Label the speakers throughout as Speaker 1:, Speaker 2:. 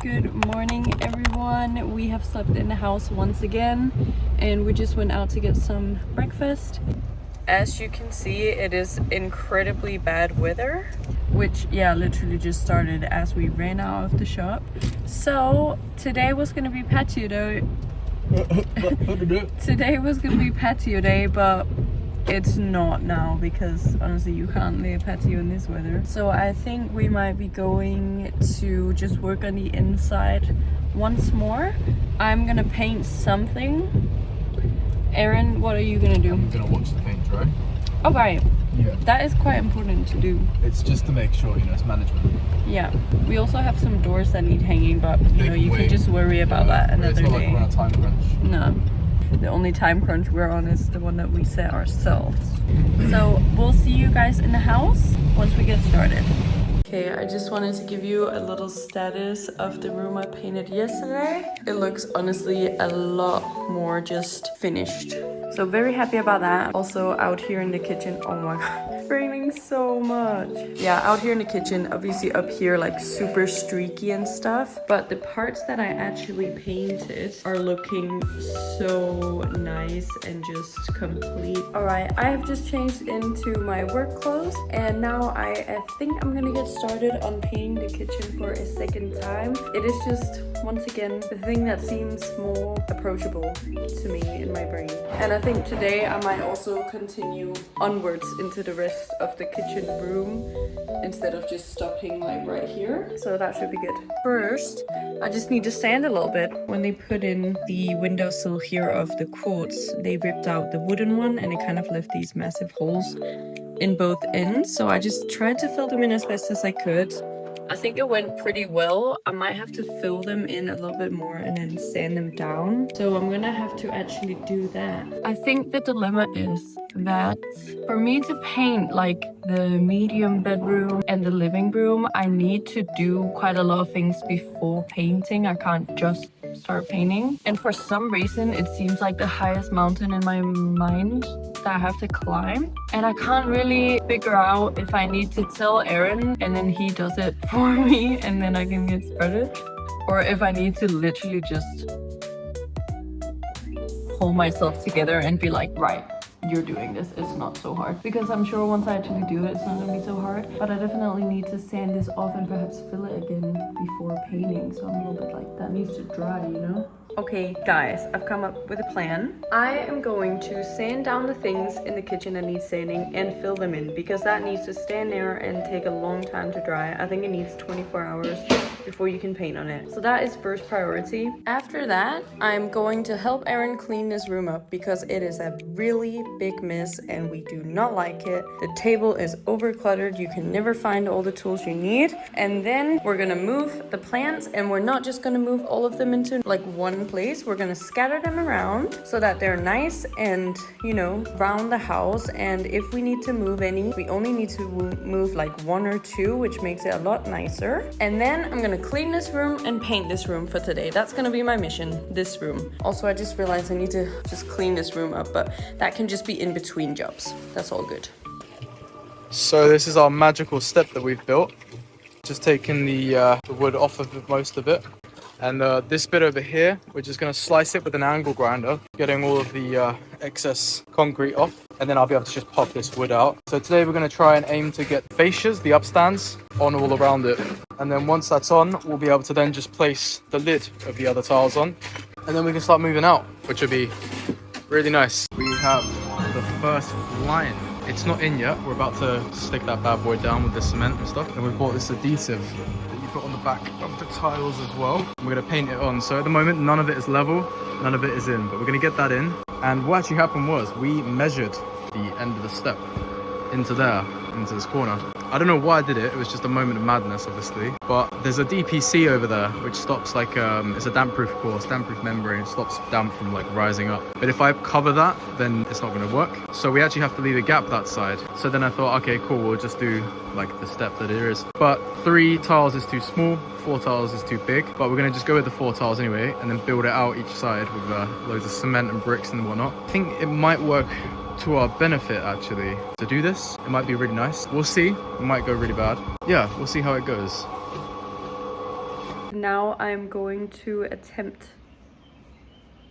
Speaker 1: Good morning, everyone. We have slept in the house once again and we just went out to get some breakfast. As you can see, it is incredibly bad weather, which literally just started as we ran out of the shop. So today was gonna be patio day. Today was gonna be patio day, but it's not now because honestly you can't lay a patio in this weather. So I think we might be going to just work on the inside once more. I'm gonna paint something. Aaron, what are you gonna do?
Speaker 2: I'm gonna watch the paint dry.
Speaker 1: Oh right.
Speaker 2: Yeah.
Speaker 1: That is quite important to do.
Speaker 2: It's just to make sure, it's management.
Speaker 1: Yeah. We also have some doors that need hanging, but you can just worry about that another
Speaker 2: it's not
Speaker 1: day.
Speaker 2: like we're on a time crunch.
Speaker 1: No. The only time crunch we're on is the one that we set ourselves. So we'll see you guys in the house once we get started. Okay, I just wanted to give you a little status of the room I painted yesterday. It looks honestly a lot more just finished. So very happy about that. Also out here in the kitchen, oh my god, it's raining so much. Yeah, out here in the kitchen, obviously up here like super streaky and stuff. But the parts that I actually painted are looking so nice and just complete. Alright, I have just changed into my work clothes and now I think I'm gonna get started on painting the kitchen for a second time. It is just, once again, the thing that seems more approachable to me in my brain. And I think today I might also continue onwards into the rest of the kitchen room instead of just stopping like right here. So that should be good. First, I just need to sand a little bit. When they put in the windowsill here of the quartz, they ripped out the wooden one and it kind of left these massive holes in both ends. So I just tried to fill them in as best as I could. I think it went pretty well. I might have to fill them in a little bit more and then sand them down. So I'm gonna have to actually do that. I think the dilemma is that for me to paint like the medium bedroom and the living room, I need to do quite a lot of things before painting. I can't just start painting. And for some reason, it seems like the highest mountain in my mind that I have to climb. And I can't really figure out if I need to tell Aaron and then he does it for me and then I can get started. Or if I need to literally just hold myself together and be like, right, you're doing this, it's not so hard. Because I'm sure once I actually do it, it's not gonna be so hard. But I definitely need to sand this off and perhaps fill it again before painting. So I'm a little bit like, that needs to dry, Okay, guys, I've come up with a plan. I am going to sand down the things in the kitchen that need sanding and fill them in because that needs to stand there and take a long time to dry. I think it needs 24 hours before you can paint on it. So that is first priority. After that, I'm going to help Aaron clean this room up because it is a really big mess and we do not like it. The table is over cluttered. You can never find all the tools you need. And then we're gonna move the plants and we're not just gonna move all of them into like one place. We're gonna scatter them around so that they're nice and round the house. And if we need to move any, we only need to move like one or two, which makes it a lot nicer. And then I'm gonna clean this room and paint this room for today. That's gonna be my mission, this room. Also, I just realized I need to just clean this room up, but that can just be in between jobs. That's all good.
Speaker 2: So this is our magical step that we've built. Just taking the wood off of most of it. And this bit over here, we're just going to slice it with an angle grinder, getting all of the excess concrete off. And then I'll be able to just pop this wood out. So today we're going to try and aim to get fascias, the upstands, on all around it. And then once that's on, we'll be able to then just place the lid of the other tiles on. And then we can start moving out, which will be really nice. We have the first line. It's not in yet. We're about to stick that bad boy down with the cement and stuff. And we bought this adhesive that you put on the back of the tiles as well. We're going to paint it on. So at the moment, none of it is level, none of it is in. But we're going to get that in. And what actually happened was we measured the end of the step into there, into this corner. I don't know why I did it. It was just a moment of madness, obviously. But there's a DPC over there, which stops like, it's a damp-proof course, damp-proof membrane. It stops damp from like rising up. But if I cover that, then it's not going to work. So we actually have to leave a gap that side. So then I thought, okay, cool, we'll just do like the step that it is. But 3 tiles is too small, 4 tiles is too big. But we're going to just go with the 4 tiles anyway, and then build it out each side with loads of cement and bricks and whatnot. I think it might work to our benefit actually to do this. It might be really nice. We'll see. It might go really bad. Yeah, we'll see how it goes.
Speaker 1: now I'm going to attempt.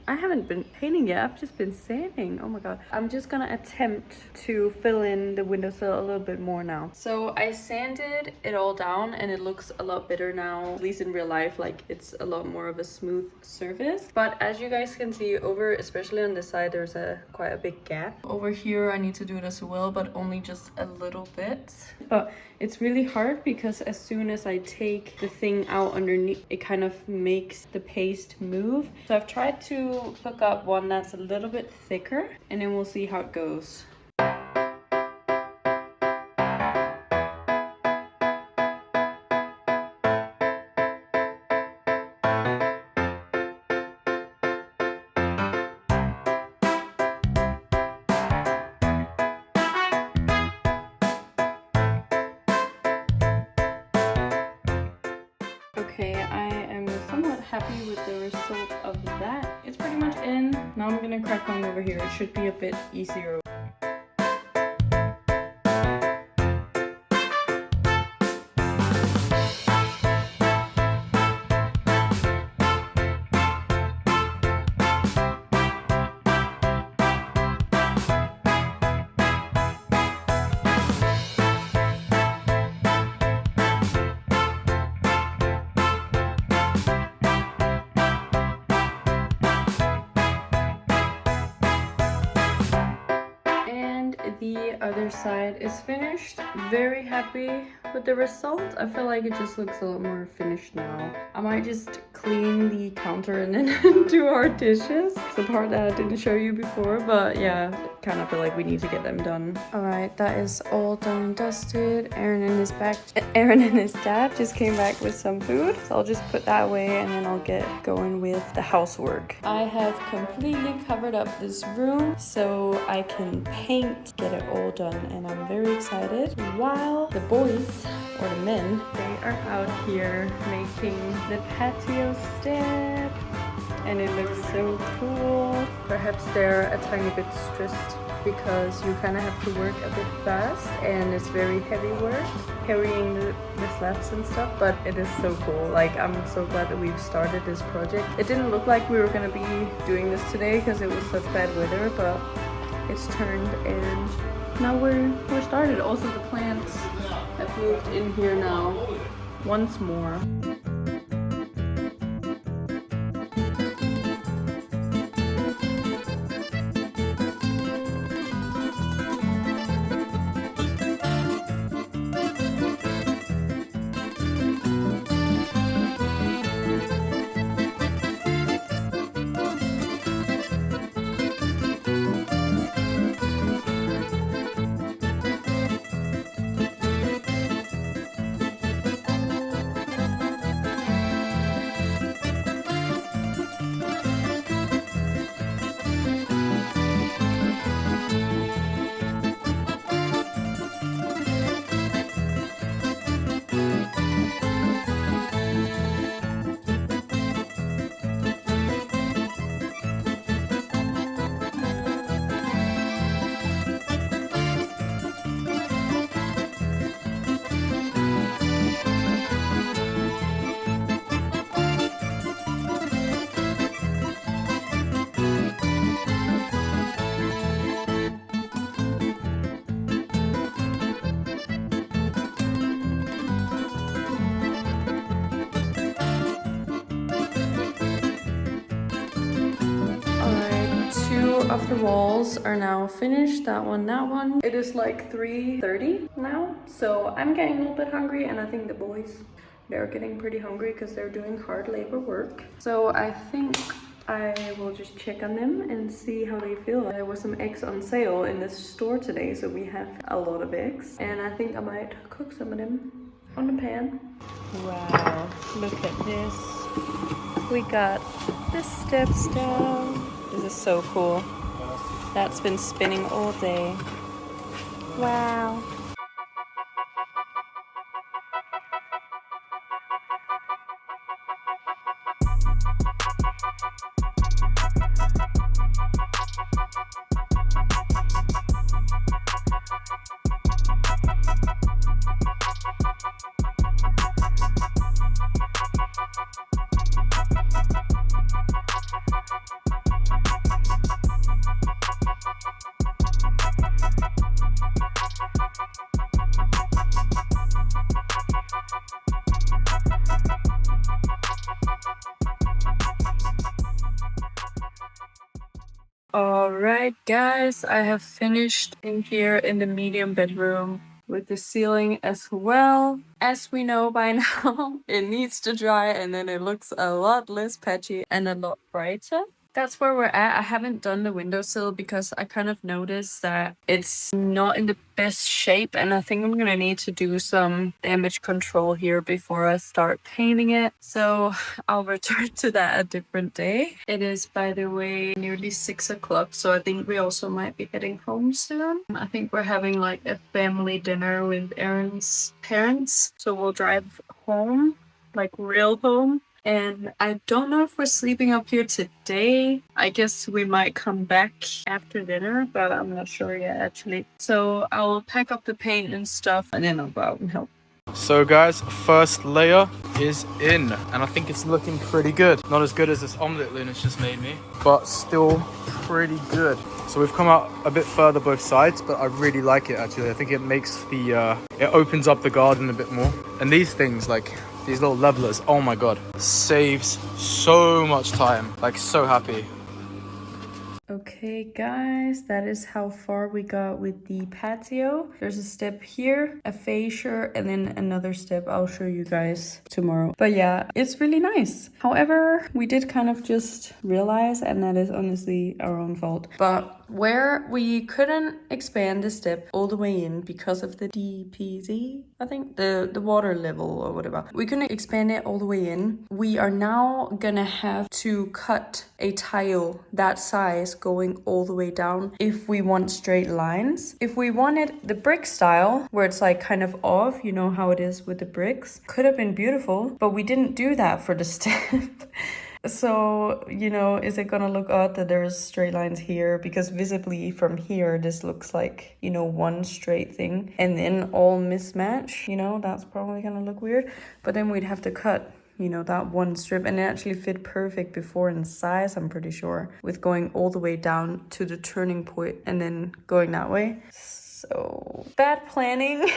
Speaker 1: I haven't been painting yet, I've just been sanding. Oh my god. I'm just gonna attempt to fill in the windowsill a little bit more now. So I sanded it all down and it looks a lot better now, at least in real life. Like it's a lot more of a smooth surface. But as you guys can see over, especially on this side, there's quite a big gap. Over here I need to do it as well, but only just a little bit. But it's really hard because as soon as I take the thing out underneath, it kind of makes the paste move. So I've tried to hook up one that's a little bit thicker and then we'll see how it goes. Okay, I am somewhat happy with the result of that. It's pretty much in. Now I'm gonna crack on over here. It should be a bit easier. The other side is finished. Very happy with the result. I feel like it just looks a lot more finished now. I might just clean the counter and then do our dishes. It's the part that I didn't show you before, but yeah, I kind of feel like we need to get them done. All right, that is all done and dusted. Aaron and his dad just came back with some food, so I'll just put that away and then I'll get going with the housework. I have completely covered up this room so I can paint, get it all done, and I'm very excited. While the boys, or the men, they are out here making the patio step, and it looks so cool. Perhaps they're a tiny bit stressed because you kind of have to work a bit fast and it's very heavy work carrying the slabs and stuff, but it is so cool. Like, I'm so glad that we've started this project. It didn't look like we were gonna be doing this today because it was such bad weather, but it's turned and now we're started. Also, the plants have moved in here now once more. Of the walls are now finished. That one. It is like 3:30 now, so I'm getting a little bit hungry, and I think the boys, they're getting pretty hungry because they're doing hard labor work. So I think I will just check on them and see how they feel. There was some eggs on sale in the store today, so we have a lot of eggs, and I think I might cook some of them on the pan. Wow, look at this. We got the steps down. This is so cool. That's been spinning all day. Wow. Alright guys, I have finished in here in the medium bedroom with the ceiling as well. As we know by now, it needs to dry and then it looks a lot less patchy and a lot brighter. That's where we're at. I haven't done the windowsill because I kind of noticed that it's not in the best shape, and I think I'm gonna need to do some damage control here before I start painting it. So I'll return to that a different day. It is, by the way, nearly 6 o'clock, so I think we also might be heading home soon. I think we're having like a family dinner with Aaron's parents, so we'll drive home, like real home. And I don't know if we're sleeping up here today. I guess we might come back after dinner, but I'm not sure yet actually. So I'll pack up the paint and stuff and then I'll go out and help.
Speaker 2: So guys, first layer is in, and I think it's looking pretty good. Not as good as this omelette Luna's just made me, but still pretty good. So we've come out a bit further both sides, but I really like it actually. I think it makes the, it opens up the garden a bit more. And these things, like these little levelers, oh my god, saves so much time. Like, so happy. Okay guys, that is how far we got with the patio. There's a step here, a fascia, and then another step I'll show you guys tomorrow. But yeah, it's really nice. However, we did kind of just realize, and that is honestly our own fault, but where we couldn't expand the step all the way in because of the DPZ, I think, the water level or whatever. We couldn't expand it all the way in. We are now gonna have to cut a tile that size going all the way down if we want straight lines. If we wanted the brick style, where it's like kind of off, you know how it is with the bricks, could have been beautiful, but we didn't do that for the step. So, you know, is it gonna look odd that there's straight lines here? Because visibly from here, this looks like, you know, one straight thing and then all mismatch, you know, that's probably gonna look weird. But then we'd have to cut, you know, that one strip, and it actually fit perfect before in size, I'm pretty sure, with going all the way down to the turning point and then going that way. So, bad planning.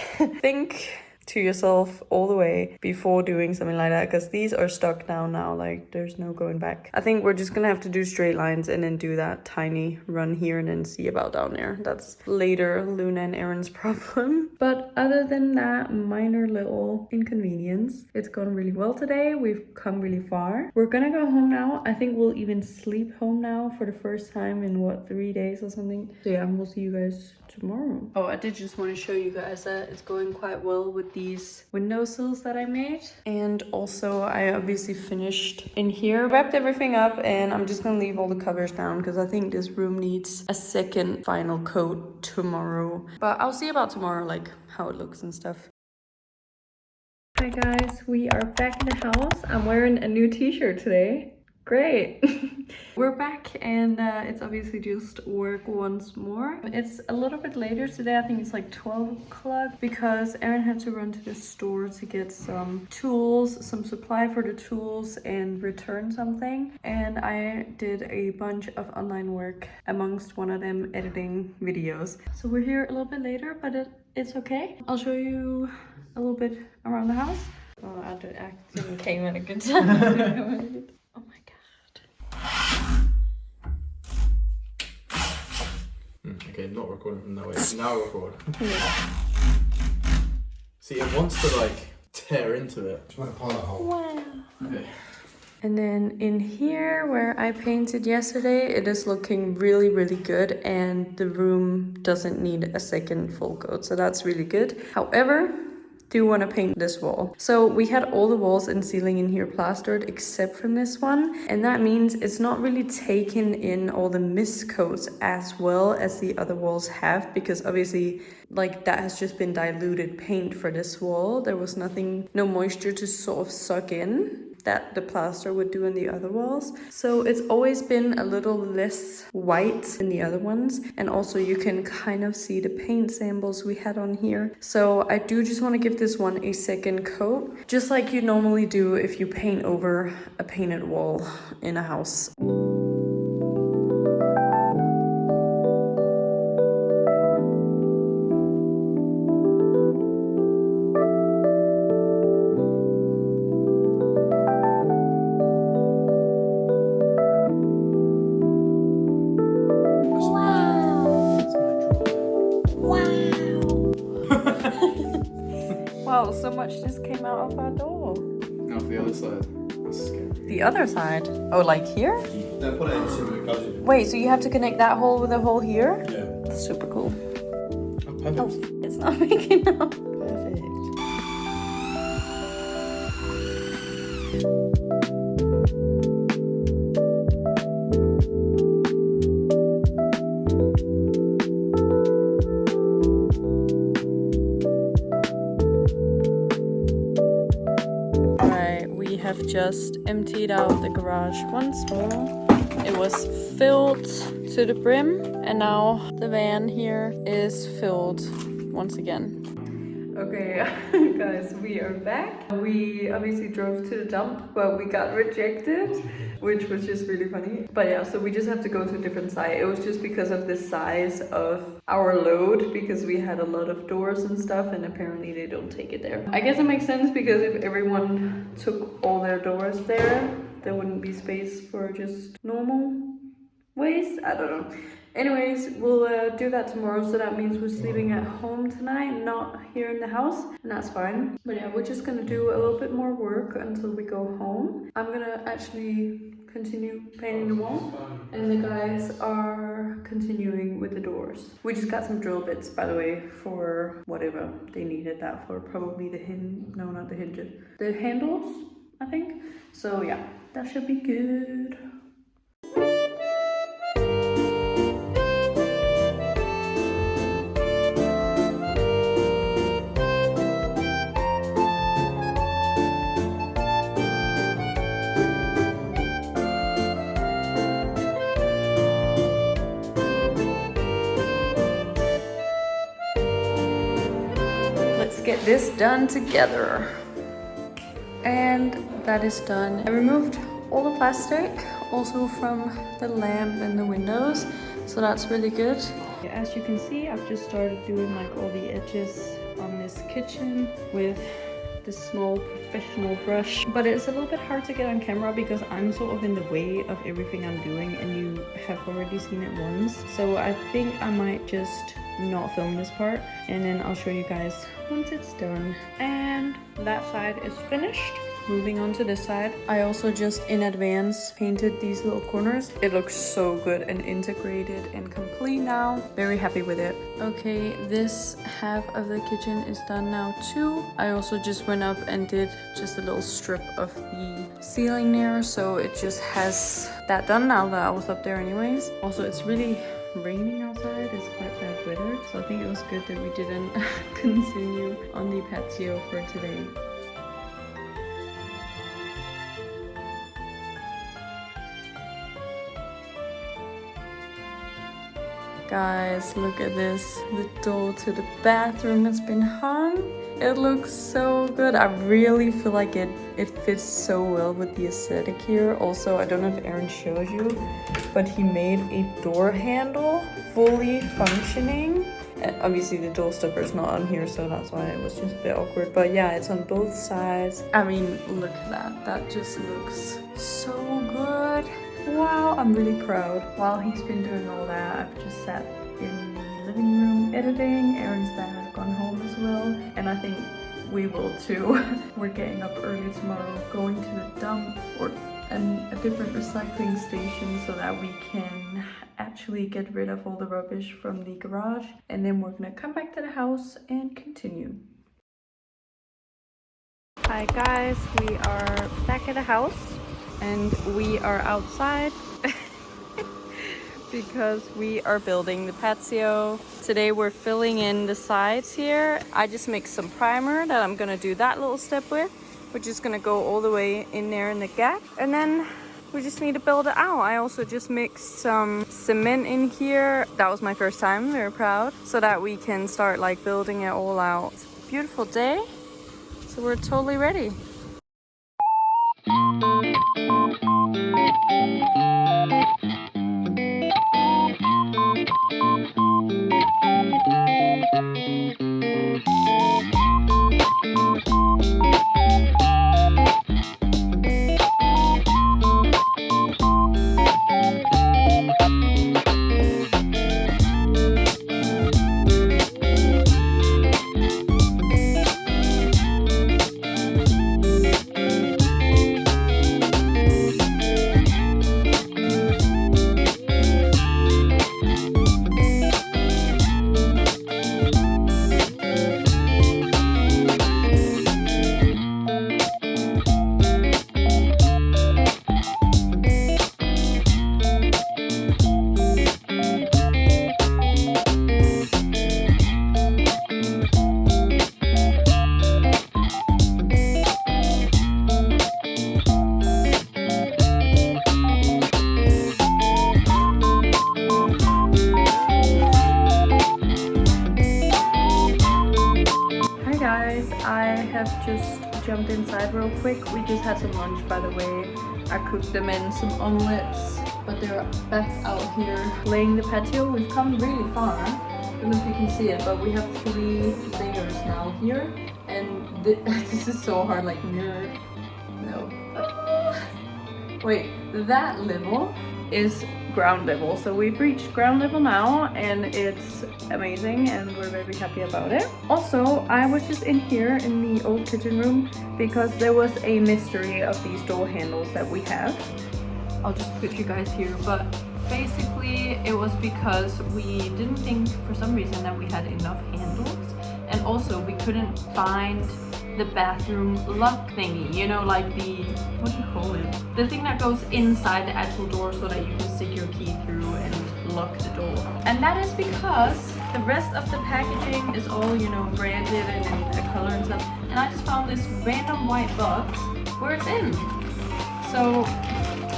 Speaker 2: Think to yourself all the way before doing something like that, because these are stuck down now, like there's no going back. I think we're just gonna have to do straight lines and then do that tiny run here and then see about down there. That's later Luna and Aaron's problem. But other than that minor little inconvenience, it's gone really well today. We've come really far. We're gonna go home now. I think we'll even sleep home now for the first time in what, 3 days or something. So yeah, we'll see you guys tomorrow. Oh, I did just want to show you guys that it's going quite well with these windowsills that I made. And also I obviously finished in here, wrapped everything up, and I'm just gonna leave all the covers down because I think this room needs a second final coat tomorrow. But I'll see about tomorrow, like how it looks and stuff. Hi guys, we are back in the house. I'm wearing a new t-shirt today. Great. We're back, and it's obviously just work once more. It's a little bit later today. I think it's like 12 o'clock because Aaron had to run to the store to get some tools, some supply for the tools, and return something. And I did a bunch of online work, amongst one of them editing videos. So we're here a little bit later, but it's okay. I'll show you a little bit around the house. Oh, I actually came at a good time. Oh my god. Okay, not recording from that way. Now record. Yeah. See, it wants to like tear into it.
Speaker 1: Wow.
Speaker 2: Okay.
Speaker 1: And then in here where I painted yesterday, it is looking really, really good, and the room doesn't need a second full coat, so that's really good. However, do want to paint this wall. So we had all the walls and ceiling in here plastered except from this one, and that means it's not really taken in all the mist coats as well as the other walls have, because obviously like that has just been diluted paint for this wall. There was nothing, no moisture to sort of suck in that the plaster would do in the other walls. So it's always been a little less white than the other ones. And also you can kind of see the paint samples we had on here. So I do just want to give this one a second coat, just like you normally do if you paint over a painted wall in a house. Oh.
Speaker 2: Now for the other side. That's scary.
Speaker 1: The other side? Oh, like here?
Speaker 3: No, put it in similar colours.
Speaker 1: Wait, so you have to connect that hole with a hole here?
Speaker 3: Yeah.
Speaker 1: That's super cool.
Speaker 2: Oh, perfect.
Speaker 1: Oh, it's not making up. Perfect. Have just emptied out the garage once more. It was filled to the brim, and now the van here is filled once again. Okay, guys, we are back. We obviously drove to the dump, but we got rejected, which was just really funny. But yeah, so we just have to go to a different site. It was just because of the size of our load, because we had a lot of doors and stuff, and apparently they don't take it there. I guess it makes sense, because if everyone took all their doors there, there wouldn't be space for just normal waste. I don't know. Anyways, we'll do that tomorrow, so that means we're sleeping at home tonight, not here in the house, and that's fine. But yeah, we're just gonna do a little bit more work until we go home. I'm gonna actually continue painting the wall, and the guys are continuing with the doors. We just got some drill bits, by the way, for whatever they needed that for. Probably the no, not the hinges, the handles, I think. So yeah, that should be good. Get this done together, and that is done. I removed all the plastic, also from the lamp and the windows, so that's really good. As you can see, I've just started doing like all the edges on this kitchen with this small professional brush, but it's a little bit hard to get on camera because I'm sort of in the way of everything I'm doing, and you have already seen it once. So I think I might just not film this part, and then I'll show you guys once it's done. And that side is finished. Moving on to this side, I also just in advance painted these little corners. It looks so good and integrated and complete now. Very happy with it. Okay, this half of the kitchen is done now too. I also just went up and did just a little strip of the ceiling there, so it just has that done now that I was up there anyways. Also, it's really raining outside. It's quite bad weather, so I think it was good that we didn't continue on the patio for today. Guys, look at this. The door to the bathroom has been hung. It looks so good. I really feel like it fits so well with the aesthetic here. Also, I don't know if Aaron shows you, but he made a door handle fully functioning. Obviously the door stopper is not on here, so that's why it was just a bit awkward. But yeah, it's on both sides. I mean, look at that. That just looks so good. Wow, I'm really proud. While he's been doing all that, I've just sat in the living room editing. Aaron's dad has gone home as well, and I think we will too. We're getting up early tomorrow, going to the dump or a different recycling station so that we can actually get rid of all the rubbish from the garage, and then we're gonna come back to the house and continue. Hi guys, we are back at the house and we are outside because we are building the patio. Today we're filling in the sides here. I just mixed some primer that I'm gonna do that little step with. We're just gonna go all the way in there in the gap, and then we just need to build it out. I also just mixed some cement in here. That was my first time, very proud. So that we can start like building it all out. It's a beautiful day, so we're totally ready. outside real quick. We just had some lunch, by the way. I cooked them in some omelets, but they're back out here laying the patio. We've come really far. I don't know if you can see it, but we have 3 layers now here. And this is so hard, like mirrored. No. Wait, that level is ground level. So we've reached ground level now, and it's amazing, and we're very happy about it. Also, I was just in here in the old kitchen room because there was a mystery of these door handles that we have. I'll just put you guys here, but basically it was because we didn't think for some reason that we had enough handles, and also we couldn't find the bathroom lock thingy, you know, like the, what do you call it? The thing that goes inside the actual door so that you can stick your key through and lock the door. And that is because the rest of the packaging is all, you know, branded and in a color and stuff. And I just found this random white box where it's in. So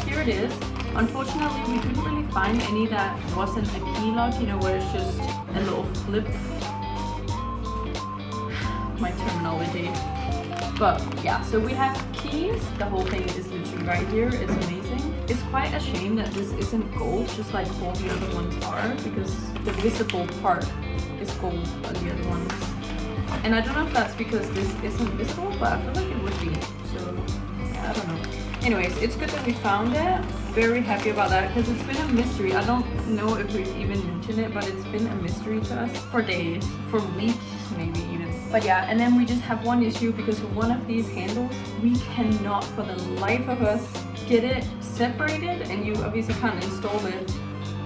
Speaker 1: here it is. Unfortunately, we couldn't really find any that wasn't a key lock, you know, where it's just a little flip. My terminology. But yeah, so we have keys. The whole thing is literally right here. It's amazing. It's quite a shame that this isn't gold, just like all the other ones are, because the visible part is gold on the other ones. And I don't know if that's because this isn't visible, but I feel like it would be. So yeah, I don't know. Anyways, it's good that we found it. Very happy about that because it's been a mystery. I don't know if we've even mentioned it, but it's been a mystery to us for days, for weeks, maybe even. But yeah, and then we just have one issue because one of these handles, we cannot for the life of us get it separated, and you obviously can't install it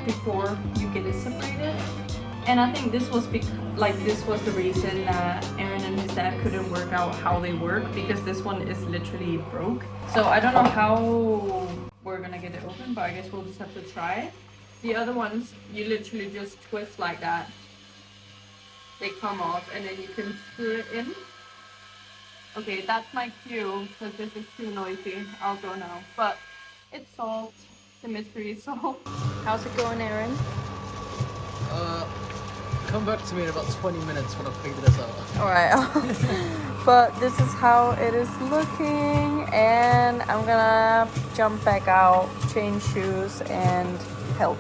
Speaker 1: before you get it separated. And I think this was this was the reason that Aaron and his dad couldn't work out how they work, because this one is literally broke. So I don't know how we're gonna get it open, but I guess we'll just have to try. The other ones, you literally just twist like that. They come off and then you can screw it in. Okay, that's my cue because this is too noisy. I'll go now. But it's solved. The mystery is solved. How's it going, Aaron?
Speaker 4: Come back to me in about 20 minutes when I've figured this out.
Speaker 1: Alright. But this is how it is looking, and I'm gonna jump back out, change shoes, and help.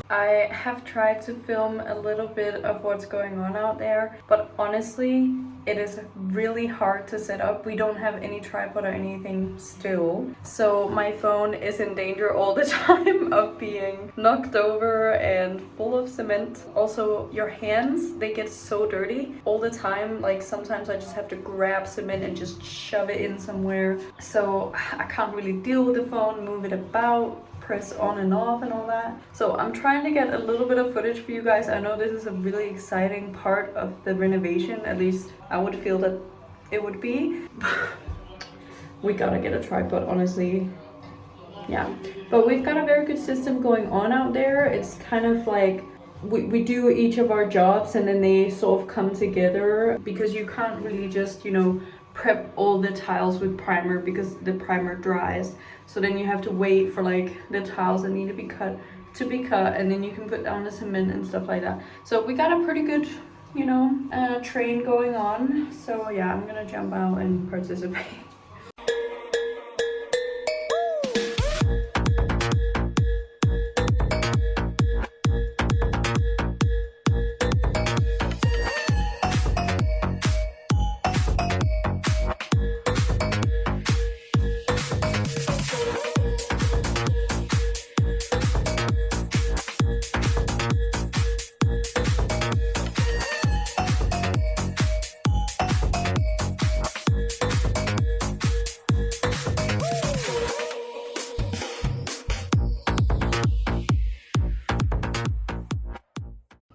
Speaker 1: I have tried to film a little bit of what's going on out there, but honestly, it is really hard to set up. We don't have any tripod or anything still, so my phone is in danger all the time of being knocked over and full of cement. Also, your hands, they get so dirty all the time. Like sometimes I just have to grab cement and just shove it in somewhere. So I can't really deal with the phone, move it about, press on and off and all that. So I'm trying to get a little bit of footage for you guys. I know this is a really exciting part of the renovation, at least I would feel that it would be. We gotta get a tripod, honestly. Yeah, but we've got a very good system going on out there. It's kind of like we do each of our jobs and then they sort of come together, because you can't really just, you know, prep all the tiles with primer because the primer dries. So then you have to wait for like the tiles that need to be cut, and then you can put down the cement and stuff like that. So we got a pretty good, you know, train going on. So yeah, I'm gonna jump out and participate.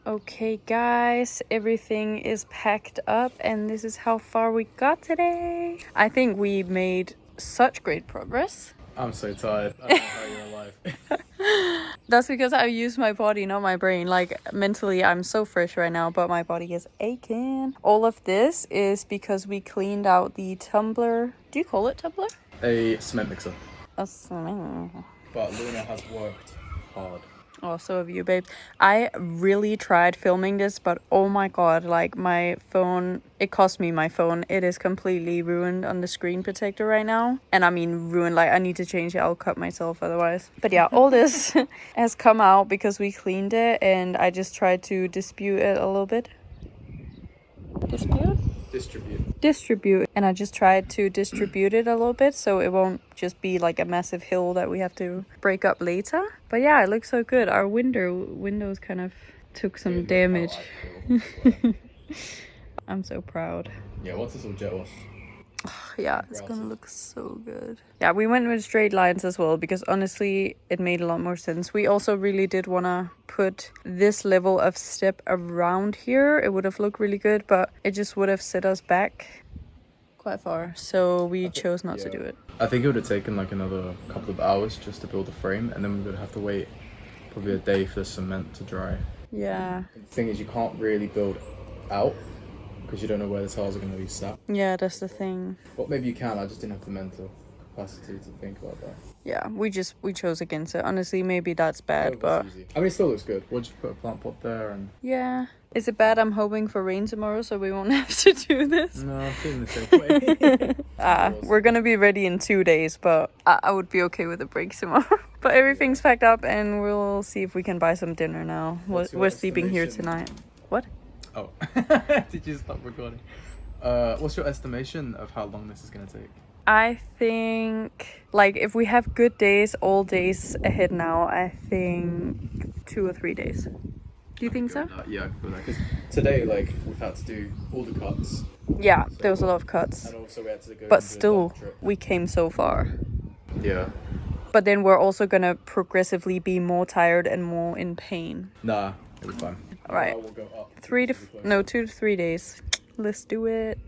Speaker 1: Okay guys, everything is packed up and this is how far we got today. I think we made such great progress.
Speaker 2: I'm so tired. I don't know how you're alive.
Speaker 1: That's because I use my body, not my brain. Like mentally I'm so fresh right now, but my body is aching. All of this is because we cleaned out the tumbler. Do you call it tumbler?
Speaker 2: A cement mixer.
Speaker 1: A cement.
Speaker 2: But Luna has worked hard.
Speaker 1: Oh, so have you, babe. I really tried filming this, but oh my god, like my phone, it cost me my phone. It is completely ruined on the screen protector right now. And I mean ruined, like I need to change it. I'll cut myself otherwise. But yeah, all this has come out because we cleaned it and I just tried to dispute it a little bit. Distribute, and I just tried to distribute it a little bit so it won't just be like a massive hill that we have to break up later. But yeah, it looks so good. Our windows kind of took some damage. I'm so proud.
Speaker 2: Yeah, once it's all jet washed.
Speaker 1: Yeah, it's gonna look so good. Yeah, we went with straight lines as well because honestly it made a lot more sense. We also really did want to put this level of step around here. It would have looked really good, but it just would have set us back quite far, so we chose not to do it.
Speaker 2: I think it would have taken like another couple of hours just to build the frame, and then we would have to wait probably a day for the cement to dry.
Speaker 1: Yeah.
Speaker 2: The thing is, you can't really build out because you don't know where the tiles are going to be sat.
Speaker 1: Yeah, that's the thing.
Speaker 2: Well, maybe you can. I just didn't have the mental capacity to think about that.
Speaker 1: Yeah, we chose against it. Honestly, maybe that's bad, but
Speaker 2: Easy. I mean, it still looks good. We'll just put a plant pot there and...
Speaker 1: yeah. Is it bad I'm hoping for rain tomorrow so we won't have to do this?
Speaker 2: No, I'm feeling the same way.
Speaker 1: We're gonna be ready in 2 days, but I would be okay with a break tomorrow. But everything's packed up and we'll see if we can buy some dinner now. We're sleeping here tonight. What?
Speaker 2: Oh, did you stop recording? What's your estimation of how long this is going to take?
Speaker 1: I think, like, if we have good days, all days ahead now, I think 2 or 3 days. Do you think so?
Speaker 2: Yeah, I can feel that. Because today, like, we've had to do all the cuts.
Speaker 1: Yeah, there was a lot of cuts.
Speaker 2: And also we had to go
Speaker 1: But still, we came so far.
Speaker 2: Yeah.
Speaker 1: But then we're also gonna progressively be more tired and more in pain.
Speaker 2: Nah, it'll be fine.
Speaker 1: All right.
Speaker 2: We'll go up.
Speaker 1: 2 to 3 days. Let's do it.